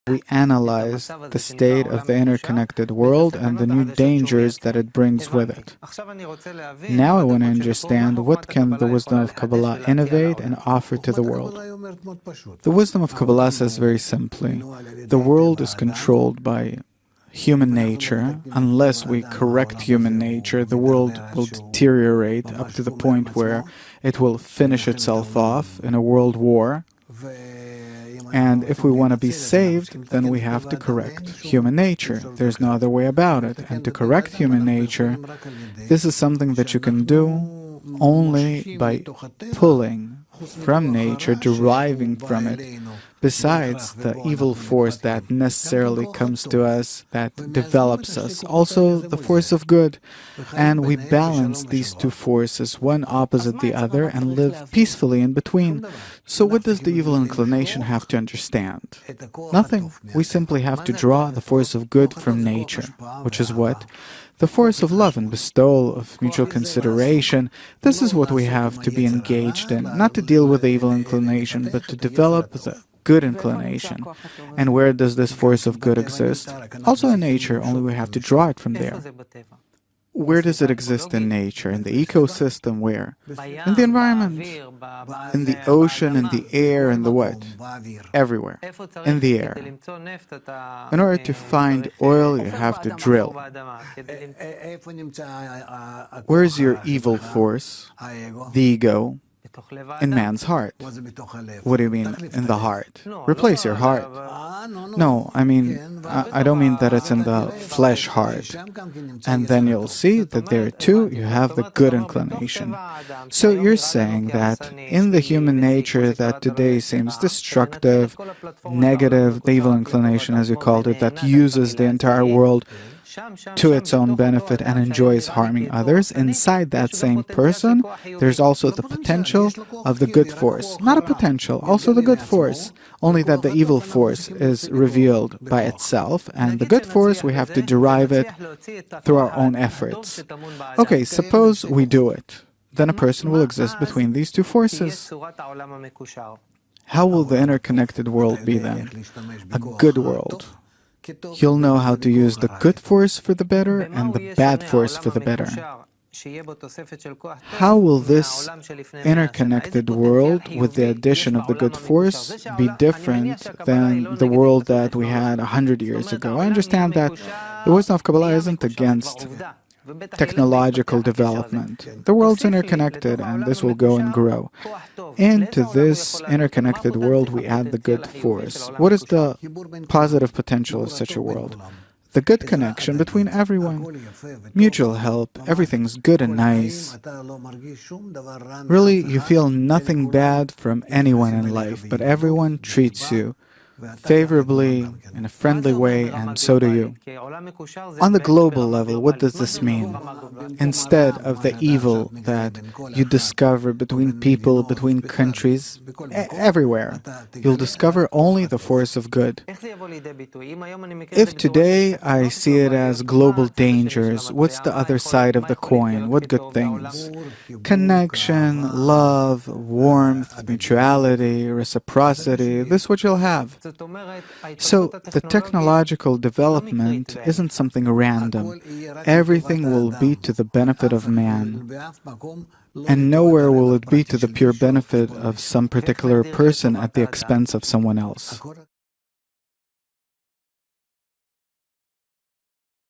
We analyzed the state of the interconnected world and the new dangers that it brings with it. Now I want to understand what can the wisdom of Kabbalah innovate and offer to the world. The wisdom of Kabbalah says very simply, the world is controlled by human nature. Unless we correct human nature, the world will deteriorate up to the point where it will finish itself off in a world war. And if we want to be saved, then we have to correct human nature. There's no other way about it. And to correct human nature, this is something that you can do only by pulling from nature, deriving from it, besides the evil force that necessarily comes to us, that develops us, also the force of good. And we balance these two forces, one opposite the other, and live peacefully in between. So what does the evil inclination have to understand? Nothing. We simply have to draw the force of good from nature, which is what? The force of love and bestowal, of mutual consideration. This is what we have to be engaged in, not to deal with the evil inclination, but to develop the good inclination. And where does this force of good exist? Also in nature, only we have to draw it from there. Where does it exist in nature? In the ecosystem, where? In the environment, in the ocean, in the air, in the what? Everywhere. In the air. In order to find oil, you have to drill. Where is your evil force, the ego? In man's heart. What do you mean, in the heart? Replace your heart. No, I don't mean that it's in the flesh heart. And then you'll see that there too you have the good inclination. So you're saying that in the human nature that today seems destructive, negative, the evil inclination as you called it, that uses the entire world to its own benefit and enjoys harming others, inside that same person, there's also the potential of the good force. Not a potential, also the good force, only that the evil force is revealed by itself, and the good force, we have to derive it through our own efforts. Okay, suppose we do it. Then a person will exist between these two forces. How will the interconnected world be then? A good world. You'll know how to use the good force for the better and the bad force for the better. How will this interconnected world, with the addition of the good force, be different than the world that we had 100 years ago? I understand that the wisdom of Kabbalah isn't against technological development. The world's interconnected, and this will go and grow. Into this interconnected world, we add the good force. What is the positive potential of such a world? The good connection between everyone. Mutual help, everything's good and nice. Really, you feel nothing bad from anyone in life, but everyone treats you favorably, in a friendly way, and so do you. On the global level, what does this mean? Instead of the evil that you discover between people, between countries, everywhere, you'll discover only the force of good. If today I see it as global dangers, what's the other side of the coin? What good things? Connection, love, warmth, mutuality, reciprocity, this is what you'll have. So the technological development isn't something random. Everything will be to the benefit of man. And nowhere will it be to the pure benefit of some particular person at the expense of someone else.